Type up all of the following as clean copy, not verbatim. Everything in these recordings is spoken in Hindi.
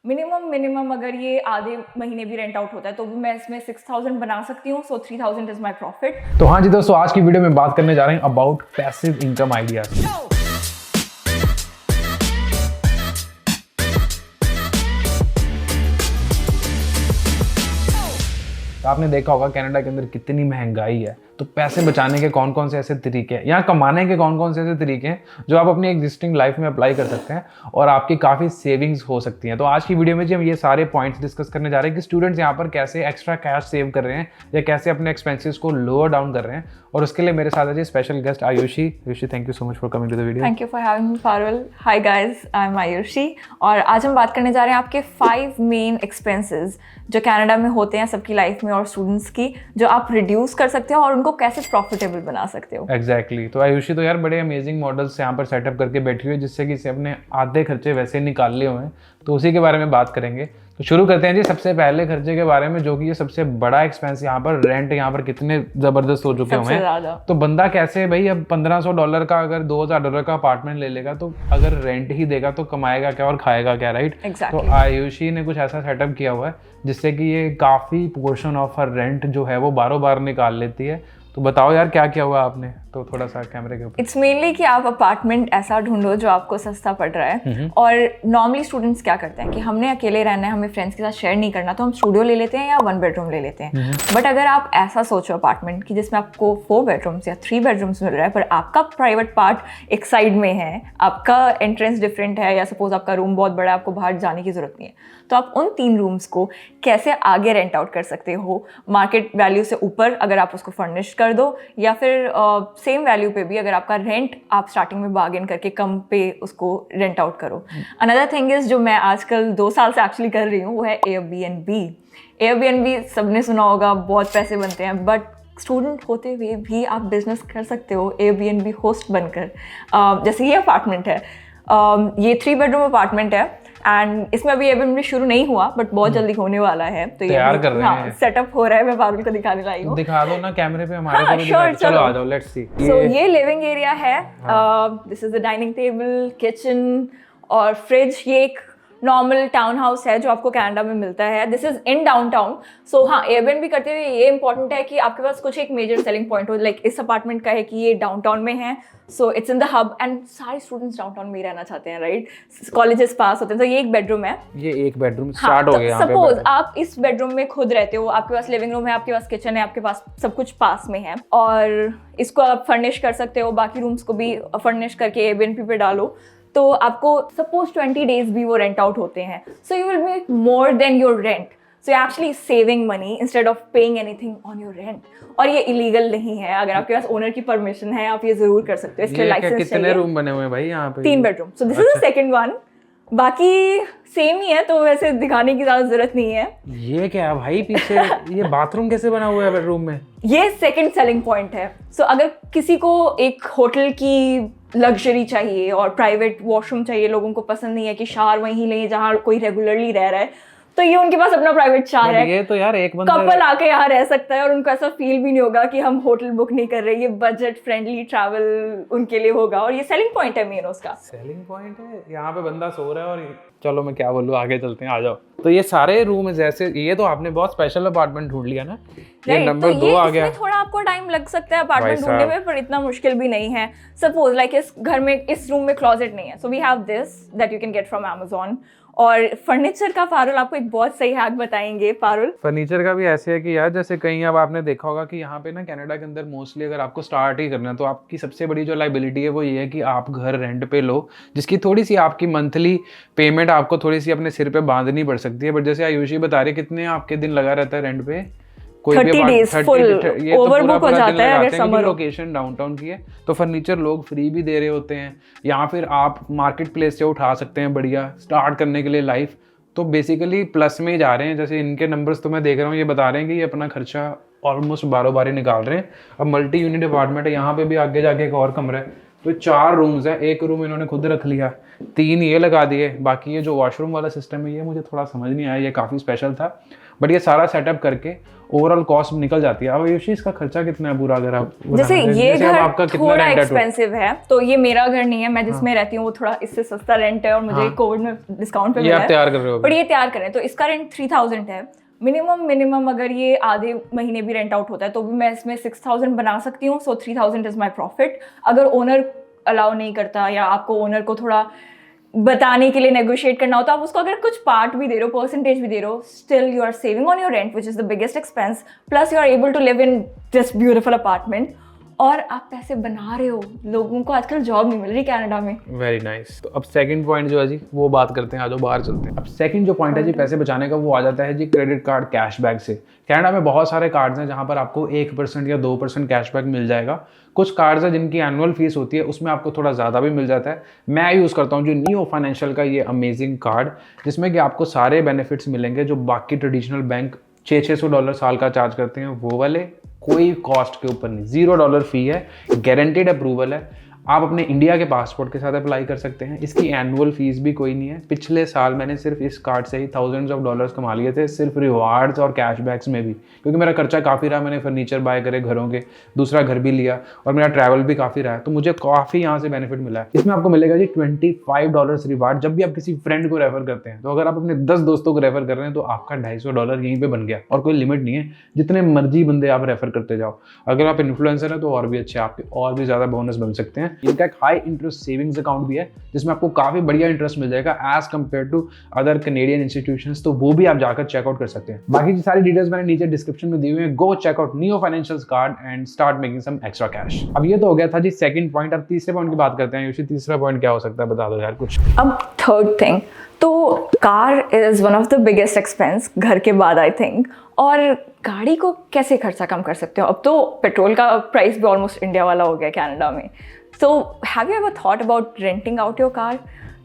मिनिमम अगर ये आधे महीने भी रेंट आउट होता है तो भी मैं इसमें 6,000 बना सकती हूँ, सो 3,000 इज माई प्रॉफिट। तो हाँ जी दोस्तों, आज की वीडियो में बात करने जा रहे हैं अबाउट पैसिव इनकम आइडियाज। तो आपने देखा होगा कनाडा के अंदर कितनी महंगाई है, तो पैसे बचाने के कौन कौन से ऐसे तरीके हैं, यहाँ कमाने के कौन कौन से ऐसे तरीके हैं जो आप अपनी एग्जिस्टिंग लाइफ में अप्लाई कर सकते हैं और आपकी काफ़ी सेविंग्स हो सकती हैं। तो आज की वीडियो में जी हम ये सारे पॉइंट्स डिस्कस करने जा रहे हैं कि स्टूडेंट्स यहाँ पर कैसे एक्स्ट्रा कैश सेव कर रहे हैं या कैसे अपने एक्सपेंसेस को लोअर डाउन कर रहे हैं। और उसके लिए मेरे साथ है जी special guest Ayushi. Ayushi, thank you so much for coming to the video. Thank you for having me Parul. Hi guys, I am Ayushi और आज हम बात करने जा रहे हैं आपके 5 मेन एक्सपेंसेस जो कनाडा में होते हैं सबकी लाइफ में और स्टूडेंट्स की, जो आप रिड्यूस कर सकते हो और उनको कैसे प्रॉफिटेबल बना सकते हो। एग्जैक्टली। तो आयुषी तो यार बड़े अमेजिंग मॉडल्स यहाँ पर सेटअप करके बैठी हुई है जिससे कि इसे अपने आधे खर्चे वैसे निकाल लिए हुए हैं, तो उसी के बारे में बात करेंगे। तो शुरू करते हैं जी सबसे पहले खर्चे के बारे में, जो कि ये सबसे बड़ा एक्सपेंस यहाँ पर रेंट यहाँ पर कितने जबरदस्त हो चुके हुए हैं। तो बंदा कैसे भाई अब $1,500 का अगर $2,000 का अपार्टमेंट ले लेगा तो अगर रेंट ही देगा तो कमाएगा क्या और खाएगा क्या, राइट? तो आयुषी ने कुछ ऐसा सेटअप किया हुआ है जिससे कि ये काफ़ी पोर्शन ऑफ हर रेंट जो है वो बारों बार निकाल लेती है। तो बताओ यार क्या किया हुआ आपने, तो थोड़ा सा कैमरे के ऊपर। इट्स मेनली कि आप अपार्टमेंट ऐसा ढूंढो जो आपको सस्ता पड़ रहा है। और नॉर्मली स्टूडेंट्स क्या करते हैं कि हमने अकेले रहना है, हमें फ्रेंड्स के साथ शेयर नहीं करना, तो हम स्टूडियो ले लेते हैं या 1 बेडरूम ले लेते हैं। बट अगर आप ऐसा सोचो अपार्टमेंट की जिसमें आपको 4 बेडरूम्स या 3 बेडरूम्स मिल रहा है, पर आपका प्राइवेट पार्ट एक साइड में है, आपका एंट्रेंस डिफरेंट है, या सपोज आपका रूम बहुत बड़ा है, आपको बाहर जाने की जरूरत नहीं है, तो आप उन 3 रूम्स को कैसे आगे रेंट आउट कर सकते हो मार्केट वैल्यू से ऊपर, अगर आप उसको फर्निश कर दो, या फिर सेम वैल्यू पे भी अगर आपका रेंट आप स्टार्टिंग में बार्गेन करके कम पे उसको रेंट आउट करो। अनदर थिंग इज जो मैं आजकल 2 साल से एक्चुअली कर रही हूँ वो है एयरबीएनबी। एयरबीएनबी सबने सुना होगा, बहुत पैसे बनते हैं, बट स्टूडेंट होते हुए भी आप बिजनेस कर सकते हो एयरबीएनबी होस्ट बनकर। जैसे ये अपार्टमेंट है, ये 3 बेडरूम अपार्टमेंट है एंड इसमें अभी एयरबीएनबी शुरू नहीं हुआ बट बहुत जल्दी होने वाला है। तो तैयार कर रहे हैं, सेटअप हो रहा है, मैं पारुल को दिखाने लाई हूँ। दिखा दो ना कैमरे पे हमारे को भी। चलो आ जाओ, लेट्स सी। सो ये लिविंग एरिया है, this is the dining table, kitchen और फ्रिज। ये एक नॉर्मल टाउन हाउस है जो आपको कनाडा में मिलता है। This is in downtown. So हाँ, एयरबीएनबी करते हुए ये इंपॉर्टेंट है कि आपके पास कुछ एक मेजर सेलिंग पॉइंट हो। लाइक इस अपार्टमेंट का है कि ये डाउनटाउन में है, so it's in the hub and सारे स्टूडेंट्स डाउनटाउन में ही रहना चाहते हैं, राइट? कॉलेजेस पास होते हैं, तो ये एक बेडरूम है। ये एक बेडरूम स्टार्ट हो गया। सपोज आप इस बेडरूम में खुद रहते हो, आपके पास लिविंग रूम है, आपके पास किचन है, आपके पास सब कुछ पास में है, और इसको आप फर्निश कर सकते हो, बाकी रूम्स को भी फर्निश करके एयरबीएनबी पे डालो, तो आपको सपोज 20 डेज भी वो रेंट आउट होते हैं, so you will make more than your rent. So you actually saving money instead of paying anything on your rent. और ये इलीगल नहीं है, अगर आपके पास ओनर की परमिशन है आप ये जरूर कर सकते हो। इसके लाइसेंस चाहिए। कितने रूम बने हुए हैं भाई यहाँ पे? 3 bedroom. So this is the second one. बाकी सेम ही है, तो वैसे दिखाने की ज्यादा जरूरत नहीं है। ये क्या है भाई पीछे? ये बाथरूम कैसे बना हुआ है बेडरूम में? ये सेकंड सेलिंग पॉइंट है। सो अगर किसी को एक होटल की लग्जरी चाहिए और प्राइवेट वॉशरूम चाहिए, लोगों को पसंद नहीं है कि शावर वहीं लें जहाँ कोई रेगुलरली रह रहा है, तो ये उनके पास अपना प्राइवेट शावर है। ये तो यार एक बंदा कपल आके यहाँ रह सकता है और उनको ऐसा फील भी नहीं होगा कि हम होटल बुक नहीं कर रहे। ये बजट फ्रेंडली ट्रैवल उनके लिए होगा और ये सेलिंग पॉइंट है मेन उसका। सेलिंग पॉइंट है, यहाँ पे बंदा सो रहा है और चलो मैं क्या बोलूँ, आगे चलते हैं, आ जाओ। तो ये सारे रूम जैसे, ये तो आपने बहुत स्पेशल अपार्टमेंट ढूंढ लिया ना। ये नंबर 2 आ गया। थोड़ा आपको टाइम लग सकता है अपार्टमेंट ढूंढने में, पर इतना मुश्किल भी नहीं है। सपोज लाइक इस घर में इस रूम में क्लोजेट नहीं है, so we have this that you can get from Amazon। और फर्नीचर का पारुल आपको एक बहुत सही हैक बताएंगे। पारुल, फर्नीचर का भी ऐसे है कि यार जैसे कहीं अब आपने देखा होगा कि यहाँ पे ना कनाडा के अंदर मोस्टली अगर आपको स्टार्ट ही करना है तो आपकी सबसे बड़ी जो लाइबिलिटी है वो ये है कि आप घर रेंट पे लो, जिसकी थोड़ी सी आपकी मंथली पेमेंट आपको थोड़ी सी अपने सिर पे बांधनी पड़ सकती है। बट जैसे आयुषी बता रहे कितने आपके दिन लगा रहता है रेंट पे? 30 डेज फुल ओवरबुक हो जाता है अगर समर हो। लोकेशन डाउनटाउन की है तो फर्नीचर लोग फ्री भी दे रहे होते हैं, या फिर आप मार्केट प्लेस से उठा सकते हैं बढ़िया स्टार्ट करने के लिए लाइफ। तो बेसिकली प्लस में ही जा रहे हैं। जैसे इनके नंबर्स तो मैं देख रहा हूँ, ये बता रहे हैं कि ये अपना खर्चा ऑलमोस्ट 12 बार ही निकाल रहे हैं। अब मल्टी यूनिट अपार्टमेंट है, यहाँ पे भी आगे जाके एक और कमरा है, तो 4 रूम्स है, एक रूम इन्होंने खुद रख लिया, 3 ये लगा दिए, बाकी ये जो वॉशरूम वाला सिस्टम है ये मुझे थोड़ा समझ नहीं आया, ये काफ़ी स्पेशल था, बट ये सारा सेटअप करके ओवरऑल कॉस्ट निकल जाती है। अब आयुषी इसका खर्चा कितना है पूरा, अगर आप जैसे ये घर आपका कितना थोड़ा रेंट है? एक्सपेंसिव है, तो ये मेरा घर नहीं है, मैं जिसमें रहती हूँ वो थोड़ा इससे सस्ता रेंट है और मुझे कोविड में डिस्काउंट पे ये मिला आप है, तैयार कर रहे हो बट ये तैयार कर रहे हैं, तो इसका रेंट 3000 है मिनिमम। अगर ये आधे महीने भी रेंट आउट होता है तो भी मैं इसमें 6000 बना सकती हूँ, सो 3000 इज माई प्रॉफिट। अगर ओनर अलाउ नहीं करता या आपको ओनर को थोड़ा बताने के लिए नेगोशिएट करना होता, आप उसको अगर कुछ पार्ट भी दे रहे हो, परसेंटेज भी दे रहे हो, still you are saving on your rent which is the biggest expense, plus you are able to live in this beautiful apartment, और आप पैसे बना रहे हो। लोगों को आजकल जॉब नहीं मिल रही कनाडा में। Very nice. तो अब सेकंड पॉइंट जो है जी वो बात करते हैं, आज बाहर चलते हैं। अब सेकंड जो पॉइंट है जी पैसे बचाने का, वो आ जाता है जी क्रेडिट कार्ड कैशबैक से। कनाडा में बहुत सारे कार्ड्स हैं जहां पर आपको 1% या 2% कैशबैक मिल जाएगा। कुछ कार्ड्स हैं जिनकी एनुअल फीस होती है, उसमें आपको थोड़ा ज़्यादा भी मिल जाता है। मैं यूज़ करता हूँ जो नियो फाइनेंशियल का ये अमेजिंग कार्ड, जिसमें कि आपको सारे बेनिफिट्स मिलेंगे जो बाकी ट्रेडिशनल बैंक $600 साल का चार्ज करते हैं, वो वाले कोई कॉस्ट के ऊपर नहीं, $0 फी है, गारंटेड अप्रूवल है। आप अपने इंडिया के पासपोर्ट के साथ अप्लाई कर सकते हैं। इसकी एनुअल फीस भी कोई नहीं है। पिछले साल मैंने सिर्फ इस कार्ड से ही थाउजेंड्स ऑफ डॉलर्स कमा लिए थे, सिर्फ रिवार्ड्स और कैशबैक्स में भी, क्योंकि मेरा खर्चा काफ़ी रहा। मैंने फर्नीचर बाय करे घरों के, दूसरा घर भी लिया और मेरा ट्रैवल भी काफ़ी रहा है, तो मुझे काफ़ी यहाँ से बेनिफिट मिला है। इसमें आपको मिलेगा जी $25 रिवार्ड जब भी आप किसी फ्रेंड को रेफर करते हैं। तो अगर आप अपने 10 दोस्तों को रेफर कर रहे हैं तो आपका $250 यहीं पर बन गया, और कोई लिमिट नहीं है, जितने मर्जी बंदे आप रेफर करते जाओ। अगर आप इन्फ्लुएंसर हैं तो और भी अच्छे, आपके और भी ज़्यादा बोनस बन सकते हैं। इनका एक हाई इंटरेस्ट सेविंग्स अकाउंट भी है जिसमें आपको काफी बढ़िया इंटरेस्ट मिल जाएगा as compare to other Canadian institutions, तो वो भी आप जाकर चेकआउट कर सकते हैं। बाकी की सारी डिटेल्स मैंने नीचे डिस्क्रिप्शन में दी हुई है। Go check out Neo financial card and start making some extra cash. अब ये तो हो गया था जी सेकंड पॉइंट। अब तीसरे पॉइंट की बात करते हैं। यूशी तीसरा पॉइंट क्या हो सकता है, बता दो यार कुछ। अब थर्ड थिंग, तो car is one of the biggest expense घर के बाद आई थिंक। और गाड़ी को कैसे खर्चा कम कर सकते हो? अब तो पेट्रोल का प्राइस भी ऑलमोस्ट इंडिया वाला हो गया कनाडा में। So have you ever thought about renting out your car?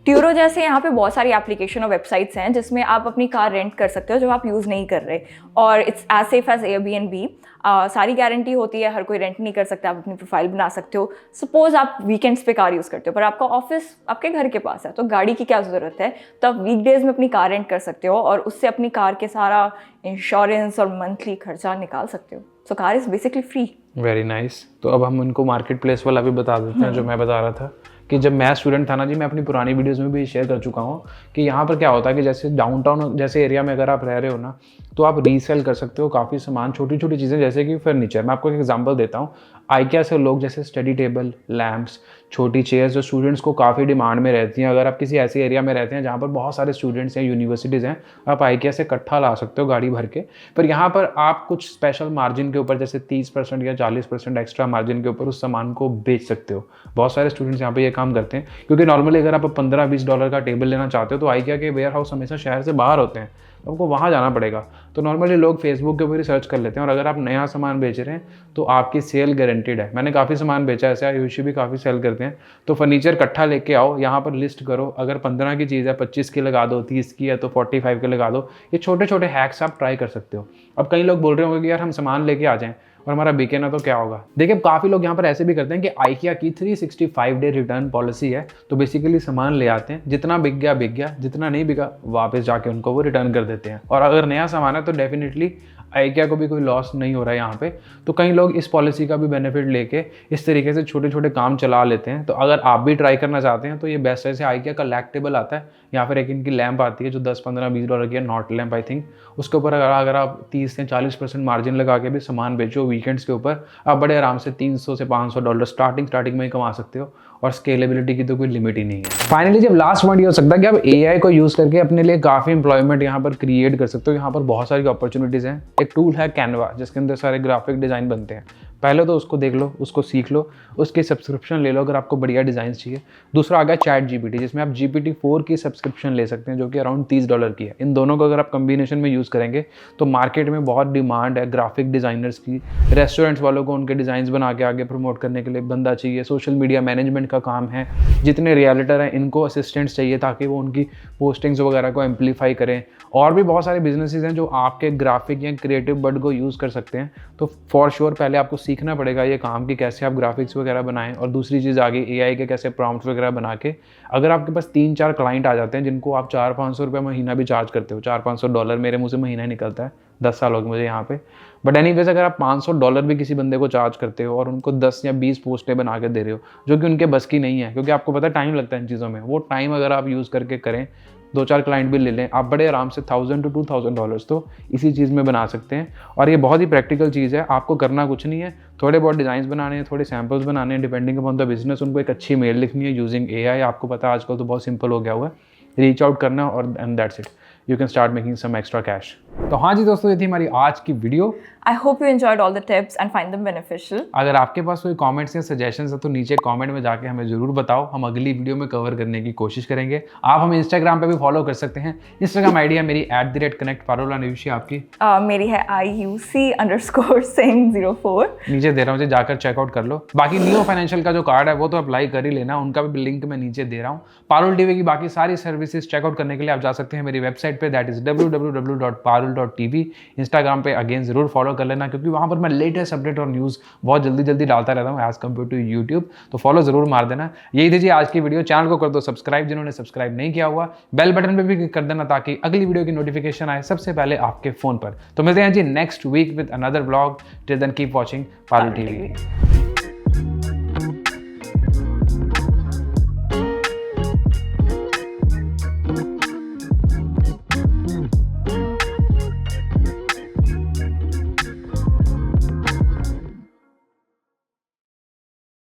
ट्यूरो जैसे यहाँ पे बहुत सारी एप्लीकेशन और वेबसाइट्स हैं जिसमें आप अपनी कार रेंट कर सकते हो जब आप यूज़ नहीं कर रहे, और it's as safe as Airbnb. सारी गारंटी होती है, हर कोई रेंट नहीं कर सकता, आप अपनी प्रोफाइल बना सकते हो। सपोज आप वीकेंड्स पे कार यूज़ करते हो पर आपका ऑफिस आपके घर के पास है, तो गाड़ी की क्या ज़रूरत है? तो आप वीकडेज में अपनी कार रेंट कर सकते हो और उससे अपनी कार के सारा इंश्योरेंस और मंथली खर्चा निकाल सकते हो। So car is basically free. Very nice. तो अब हम उनको मार्केट प्लेस वाला भी बता देते हैं जो मैं बता रहा था कि जब मैं स्टूडेंट था ना जी, मैं अपनी पुरानी वीडियोस में भी शेयर कर चुका हूँ कि यहाँ पर क्या होता है कि जैसे डाउनटाउन जैसे एरिया में अगर आप रह रहे हो ना, तो आप रीसेल कर सकते हो काफ़ी सामान, छोटी छोटी चीज़ें जैसे कि फर्नीचर। मैं आपको एक एग्जांपल देता हूँ। आइकिया से लोग जैसे स्टडी टेबल, लैम्प्स, छोटी चेयर्स जो स्टूडेंट्स को काफ़ी डिमांड में रहती हैं, अगर आप किसी ऐसे एरिया में रहते हैं जहाँ पर बहुत सारे स्टूडेंट्स हैं, यूनिवर्सिटीज़ हैं, आप आइकिया से इकट्ठा ला सकते हो गाड़ी भर के। पर यहाँ पर आप कुछ स्पेशल मार्जिन के ऊपर जैसे 30% या 40% एक्स्ट्रा मार्जिन के ऊपर उस सामान को बेच सकते हो। बहुत सारे स्टूडेंट्स यहाँ पे ये काम करते हैं, क्योंकि नॉर्मली अगर आप $15-20 का टेबल लेना चाहते हो तो आइकिया के वेयर हाउस हमेशा शहर से बाहर होते हैं, तो आपको वहाँ जाना पड़ेगा। तो नॉर्मली लोग फेसबुक के ऊपर ही सर्च कर लेते हैं, और अगर आप नया सामान बेच रहे हैं तो आपकी सेल गारंटीड है। मैंने काफ़ी सामान बेचा है ऐसे, आयुषी भी काफ़ी सेल करते हैं। तो फर्नीचर इकट्ठा लेके आओ, यहाँ पर लिस्ट करो, अगर 15 की चीज़ है 25 की लगा दो, 30 की है तो 45 के लगा दो। ये छोटे छोटे हैक्स आप ट्राई कर सकते हो। अब कई लोग बोल रहे होंगे कि यार हम सामान लेके आ जाएं और हमारा बिके ना तो क्या होगा। देखिए काफ़ी लोग यहाँ पर ऐसे भी करते हैं कि आइकिया की 365 डे रिटर्न पॉलिसी है, तो बेसिकली सामान ले आते हैं, जितना बिक गया, जितना नहीं बिका वापस जाके उनको वो रिटर्न कर देते हैं। और अगर नया सामान है तो डेफिनेटली आइकिया को भी कोई लॉस नहीं हो रहा है यहाँ पे। तो कई लोग इस पॉलिसी का भी बेनिफिट लेके इस तरीके से छोटे छोटे काम चला लेते हैं। तो अगर आप भी ट्राई करना चाहते हैं तो ये बेस्ट है। जैसे आइकिया का लैक टेबल आता है, यहाँ पर एक इनकी लैंप आती है जो $10-15-20 की है, नॉट लैंप आई थिंक। उसके ऊपर अगर आप 30 से 40% मार्जिन लगा के भी सामान बेचो वीकेंड्स के ऊपर, आप बड़े आराम से $300 से $500 स्टार्टिंग में ही कमा सकते हो, और स्केलेबिलिटी की तो कोई लिमिट ही नहीं है। फाइनली जब लास्ट पॉइंट ये हो सकता है कि आप एआई को यूज़ करके अपने लिए काफ़ी एम्प्लॉयमेंट यहाँ पर क्रिएट कर सकते हो। यहाँ पर बहुत सारी अपॉर्चुनिटीज़ हैं। एक टूल है कैनवा, जिसके अंदर सारे ग्राफिक डिज़ाइन बनते हैं। पहले तो उसको देख लो, उसको सीख लो, उसकी सब्सक्रिप्शन ले लो अगर आपको बढ़िया डिज़ाइन चाहिए। दूसरा आ गया चैट जीपीटी, जिसमें आप GPT-4 की सब्सक्रिप्शन ले सकते हैं जो कि अराउंड $30 की है। इन दोनों को अगर आप कम्बिनेशन में यूज़ करेंगे तो मार्केट में बहुत डिमांड है ग्राफिक डिज़ाइनर्स की। रेस्टोरेंट्स वालों को उनके डिज़ाइंस बना के आगे प्रमोट करने के लिए बंदा चाहिए। सोशल मीडिया मैनेजमेंट का काम है। जितने रियलिटर हैं इनको असिस्टेंट्स चाहिए ताकि वो उनकी पोस्टिंग्स वगैरह को एम्पलीफाई करें। और भी बहुत सारे बिजनेसेस हैं जो आपके ग्राफिक या क्रिएटिव बर्ड को यूज़ कर सकते हैं। तो फॉर श्योर पहले आपको सीखना पड़ेगा ये काम कि कैसे आप ग्राफिक्स वगैरह बनाएं, और दूसरी चीज़ आगे AI के कैसे प्रॉम्प्ट वगैरह बना के अगर आपके पास 3-4 क्लाइंट आ जाते हैं जिनको आप 400-500 रुपये महीना भी चार्ज करते हो, $400-500 मेरे मुँह से महीना ही निकलता है, 10 साल हो गए मुझे यहाँ पे। बट एनीवेज अगर आप $500 भी किसी बंदे को चार्ज करते हो और उनको 10 या 20 पोस्टें बना के दे रहे हो जो कि उनके बस की नहीं है, क्योंकि आपको पता है टाइम लगता है इन चीज़ों में, वो टाइम अगर आप यूज़ करके करें, 2-4 क्लाइंट भी ले लें, आप बड़े आराम से $1000 to $2000 तो इसी चीज़ में बना सकते हैं। और ये बहुत ही प्रैक्टिकल चीज़ है, आपको करना कुछ नहीं है, थोड़े बहुत डिज़ाइंस बनाने हैं, थोड़े सैम्पल्स बनाने हैं, डिपेंडिंग अपॉन द बिजनेस। उनको एक अच्छी मेल लिखनी है यूजिंग AI, आपको पता है आजकल तो बहुत सिंपल हो गया हुआ है, रीच आउट करना और and that's it, you can start making some extra cash. तो हाँ जी दोस्तों, ये थी हमारी आज की video. I hope you enjoyed all the tips and find them beneficial. अगर आपके पास कोई कमेंट्स या सजेशंस है तो नीचे कमेंट में जाके हमें ज़रूर बताओ, हम अगली वीडियो में कवर करने की कोशिश करेंगे। आप हमें इंस्टाग्राम पे भी फॉलो कर सकते हैं, इंस्टाग्राम आईडी है मेरी @connect_parul। अनुषी आपकी? मेरी है IUC_Singh04। नीचे दे रहा हूँ, जाकर चेकआउट कर लो। बाकी नियो फाइनेंशियल का जो कार्ड है वो तो अप्लाई कर ही लेना, उनका भी लिंक मैं नीचे दे रहा हूँ। पारुल टीवी की बाकी सारी सर्विसेज चेकआउट करने के लिए आप जा सकते हैं मेरी वेबसाइट पे, दैट इज www.parul.tv। इंस्टाग्राम पे अगेन ज़रूर फॉलो कर लेना, क्योंकि वहाँ पर मैं लेटेस्ट अपडेट और न्यूज़ बहुत जल्दी डालता रहता हूँ एज कम्पेयर टू यूट्यूब, तो फॉलो ज़रूर मार देना। यही थी जी आज की वीडियो, चैनल को कर दो सब्सक्राइब जिन्होंने सब्सक्राइब नहीं किया हुआ, बेल बटन पे भी क्लिक कर देना ताकि अगली वीडियो की नोटिफिकेशन आए सबसे पहले आपके फ़ोन पर। तो मिलते हैं जी next week with another vlog. Till then keep watching Parul TV.